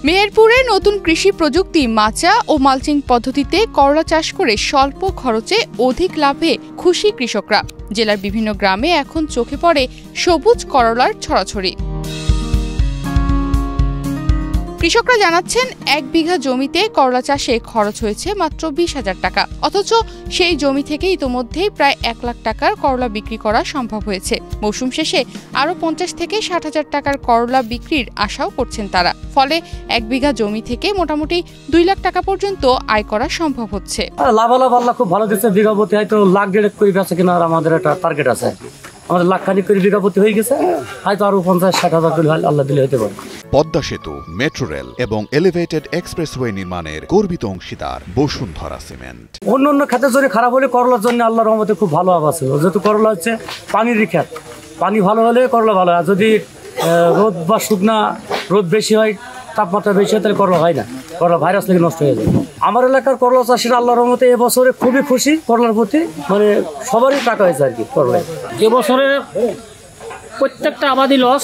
মেহেরপুরে নতুন কৃষি প্রযুক্তি মাচা ও মালচিং পদ্ধতিতে করলা চাষ করে স্বল্প খরচে অধিক লাভে খুশি কৃষকরা। জেলার বিভিন্ন গ্রামে এখন চোখে পড়ে সবুজ করলার ছড়াছড়ি। কৃষকরা জানাচ্ছেন ১ বিঘা জমিতে করলা চাষে খরচ হয়েছে মাত্র ২০,০০০ টাকা, অথচ সেই জমি থেকে ইতোমধ্যেই প্রায় ১ লাখ টাকার করলা বিক্রি করা সম্ভব হয়েছে। মৌসুম শেষে আরও ৫০ থেকে ৬০,০০০ টাকার করলা বিক্রির আশাও করছেন তারা। ফলে ১ বিঘা জমি থেকে মোটামুটি ২ লাখ টাকা পর্যন্ত আয় করা সম্ভব হচ্ছে। লাভালাভ আল্লাহ খুব ভালো দিচ্ছে। বিঘা প্রতি হয়তো লাখ দেড়েক করে বেচা কিনা আমাদের একটা টার্গেট আছে। আমাদের লাখখানিক করে বিঘা প্রতি হয়ে গেছে, হয়তো আরো ৫০-৬০,০০০ করে আল্লাহ দিলে হতে পারে। পদ্মা সেতু, মেট্রো রেল এবং এলিভেটেড এক্সপ্রেসওয়ে নির্মাণের গর্বিত অংশীদার বসুন্ধরা সিমেন্ট। অন্য খাতের জন্য খারাপ হলে করলার জন্য আল্লাহর রহমতে খুব ভালো আবাদ ছিল। যেহেতু করলা হচ্ছে পানির খাত, পানি ভালো হলে করলা ভালো হয়। যদি রোদ বা শুকনা রোদ বেশি হয়, তাপমাত্রা বেশি হয়, তাহলে করলা হয় না, করলা ভাইরাস থেকে নষ্ট হয়ে যায়। আমার এলাকার করলা চাষিরা আল্লাহর রহমতে এবছরে খুবই খুশি করলার প্রতি, মানে সবারই টাকা হয়েছে আর কি করলায়। এবছরে প্রত্যেকটা আবাদি লস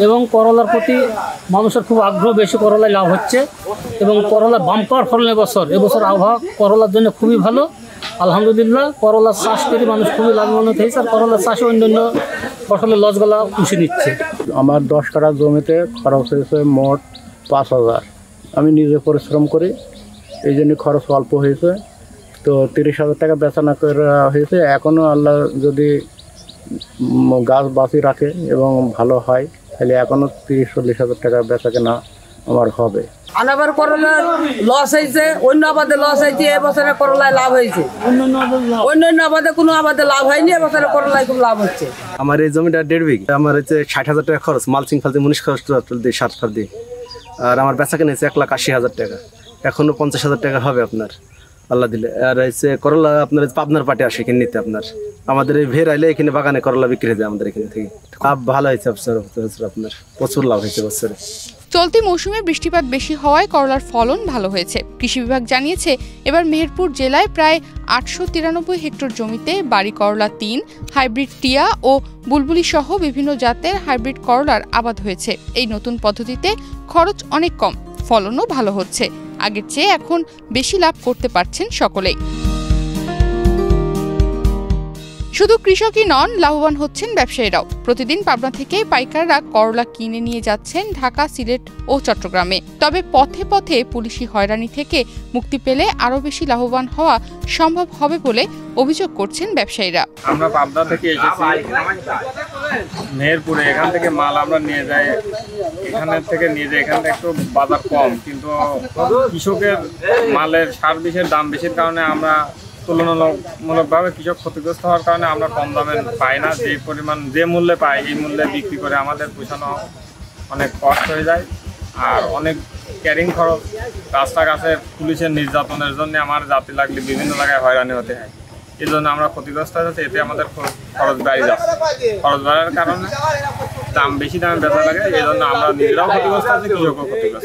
এবং করলার প্রতি মানুষের খুব আগ্রহ বেশি, করলায় লাভ হচ্ছে এবং করলা বাম্পার ফলন এবছর আবহাওয়া করলার জন্য খুবই ভালো। আলহামদুলিল্লাহ করলার চাষ করে মানুষ খুবই লাভবান্বিত হয়েছে, আর করলার চাষে অন্যান্য ফসলের লসগুলা পুষে নিচ্ছে। আমার ১০ কাঠা জমিতে খরচ হয়েছে মোট ৫,০০০। আমি নিজে পরিশ্রম করি, এই জন্য খরচ অল্প হয়েছে। তো ৩০,০০০ টাকা বেচা না করে হয়েছে। এখনও আল্লাহ যদি গাছ বাঁচি রাখে এবং ভালো হয়, তাহলে এখনও ৩০-৪০,০০০ টাকা বেচা কেনা আমার হবে। আনাবার করলার লস হয়েছে, অন্য আবাদে লস হয়েছে, এবছরে করলায় লাভ হয়েছে। অন্য আবাদে কোনো আবাদে লাভ হয়নি, এবছরে করলায় খুব লাভ হচ্ছে। আমার এই জমিটা ১.৫ বিঘা, আমার হচ্ছে ৬০,০০০ টাকা খরচ, মালচিং ফালচিং মুনিশ খরচ দিয়ে সার ফার দিয়ে। আর আমার বেচা কেনা হচ্ছে ১,৮০,০০০ টাকা, এখনও ৫০,০০০ টাকা হবে আপনার আল্লাহ দিলে। আর হচ্ছে করলা আপনার পাবনার পাটে আসে এখানে নিতে। আপনার আমাদের এই ভের আইলে এখানে বাগানে করলা বিক্রি হয়ে যায় আমাদের এখানে থেকে। লাভ ভালো হয়েছে আপনার, প্রচুর লাভ হয়েছে বছরে। চলতি মৌসুমে বৃষ্টিপাত বেশি হওয়ায় করলার ফলন ভালো হয়েছে। কৃষি বিভাগ জানিয়েছে, এবার মেহেরপুর জেলায় প্রায় ৮৯৩ হেক্টর জমিতে বাড়ি করলা ৩, হাইব্রিড টিয়া ও বুলবুলি সহ বিভিন্ন জাতের হাইব্রিড করলার আবাদ হয়েছে। এই নতুন পদ্ধতিতে খরচ অনেক কম, ফলনও ভালো হচ্ছে। আগের চেয়ে এখন বেশি লাভ করতে পারছেন সকলেই। শুধু কৃষকই নন, লাভবান হচ্ছেন ব্যবসায়ীরাও। প্রতিদিন পাবনা থেকে পাইকাররা করলা কিনে নিয়ে যাচ্ছেন ঢাকা, সিলেট ও চট্টগ্রামে। তবে পথে পথে পুলিশি হয়রানি থেকে মুক্তি পেলে আরও বেশি লাভবান হওয়া সম্ভব হবে বলে অভিযোগ করছেন ব্যবসায়ীরা। আমরা পাবনা থেকে এসেছি মেহেরপুরে, এখান থেকে মাল আমরা নিয়ে যাই, এখান থেকে একটু বাজার কম, কিন্তু কৃষকের মালের সার বিষের দাম বেশির কারণে আমরা তুলনামূলকভাবে কৃষক ক্ষতিগ্রস্ত হওয়ার কারণে আমরা কম দামে পাই না। যে পরিমাণ যে মূল্যে পাই, এই মূল্যে বিক্রি করে আমাদের পোষানো অনেক কষ্ট হয়ে যায়। আর অনেক ক্যারিং খরচ, রাস্তাঘাটে পুলিশের নির্যাতনের জন্য আমার জাতি লাগলে বিভিন্ন জায়গায় হয়রানি হতে হয়। এই জন্য আমরা ক্ষতিগ্রস্ত হয়ে যাচ্ছি, এতে আমাদের খরচ বেড়ে যাচ্ছে। খরচ বাড়ার কারণে বেশি দামে বেচা লাগে, এই জন্য আমরা নিজেরাও ক্ষতিগ্রস্ত আছি, কৃষকও ক্ষতিগ্রস্ত।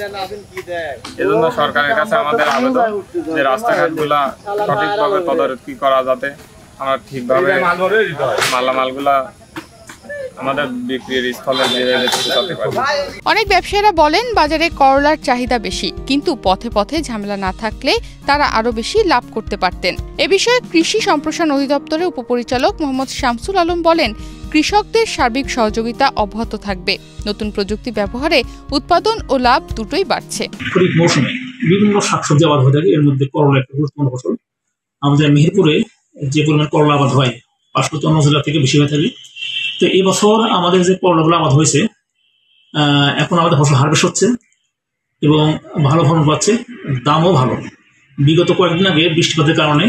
এই জন্য সরকারের কাছে আমাদের আবেদন যে রাস্তাঘাটগুলা সঠিকভাবে তদারকি করা, যাতে আমরা ঠিকভাবে মালামালগুলা আমাদের বিক্রির স্থলে যেতে পারি। অনেক ব্যবসায়ীরা বলেন, বাজারে করলার চাহিদা বেশি, কিন্তু পথে পথে ঝামেলা না থাকলে তারা আরো বেশি লাভ করতে পারতেন। এ বিষয়ে কৃষি সম্প্রসারণ অধিদপ্তরের উপপরিচালক মোহাম্মদ শামসুল আলম বলেন, কৃষকদের সার্বিক সহযোগিতা অব্যাহত থাকবে। নতুন প্রযুক্তি ব্যবহারে উৎপাদন ও লাভ দুটোই বাড়ছে। খরিফ মৌসুমে বিভিন্ন শাকসবজি আবাদ হয়ে থাকে, এর মধ্যে করলা একটা গুরুত্বপূর্ণ ফসল। আমাদের মেহেরপুরে যে পরিমাণ করলা আবাদ হয়, পার্শ্ববর্তী অন্য জেলা থেকে বেশি হয়ে থাকে। তো এই বছর আমাদের যে করলাগুলো আবাদ হয়েছে, এখন আমাদের ফসল হারভেস্ট হচ্ছে এবং ভালো ফলন পাচ্ছে, দামও ভালো। বিগত কয়েকদিন আগে বৃষ্টিপাতের কারণে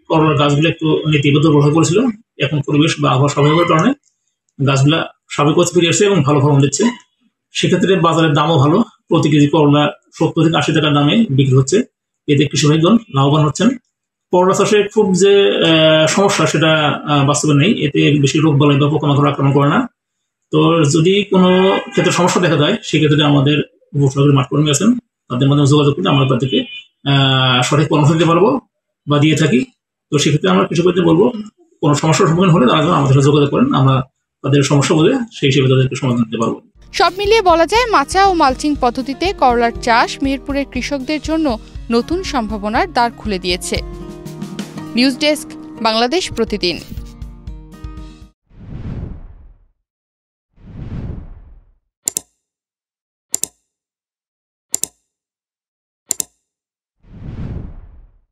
করলার গাছগুলো একটু নেতিবাচক দুর্বল হয়ে পড়েছিল। এখন পরিবেশ বা আবহাওয়া স্বাভাবিকের কারণে গাছগুলা স্বাভাবিক অবস্থায় ফিরে আসছে এবং ভালো ফলন দিচ্ছে। সেক্ষেত্রে বাজারের দামও ভালো, প্রতি কেজি করলা ৭০ থেকে ৮০ টাকার দামে বিক্রি হচ্ছে। এতে কৃষকগণ লাভবান হচ্ছেন। করলা চাষে খুব যে সমস্যা, সেটা বাস্তবে নেই। এতে বেশি রোগ বালাই বা পোকামাকড় আক্রমণ করে না। তো যদি কোনো ক্ষেত্রে সমস্যা দেখা যায়, সেক্ষেত্রে আমাদের উপসহকারী মাঠ কর্মী আছেন, তাদের মাধ্যমে যোগাযোগ করলে আমরা তাদেরকে সঠিক পরামর্শ দিতে পারবো বা দিয়ে থাকি। তো সেক্ষেত্রে আমরা কৃষকদের বলবো, কোনো সমস্যার সম্মুখীন হলে তারা আমাদের সাথে যোগাযোগ করেন, আমরা তাদের সমস্যা বলে সেই হিসেবে তাদেরকে সমাধান দিতে পারবো। সব মিলিয়ে বলা যায় মাচা ও মালচিং পদ্ধতিতে করলার চাষ মেহেরপুরের কৃষকদের জন্য নতুন সম্ভাবনার দ্বার খুলে দিয়েছে। নিউজ ডেস্ক, বাংলাদেশ প্রতিদিন।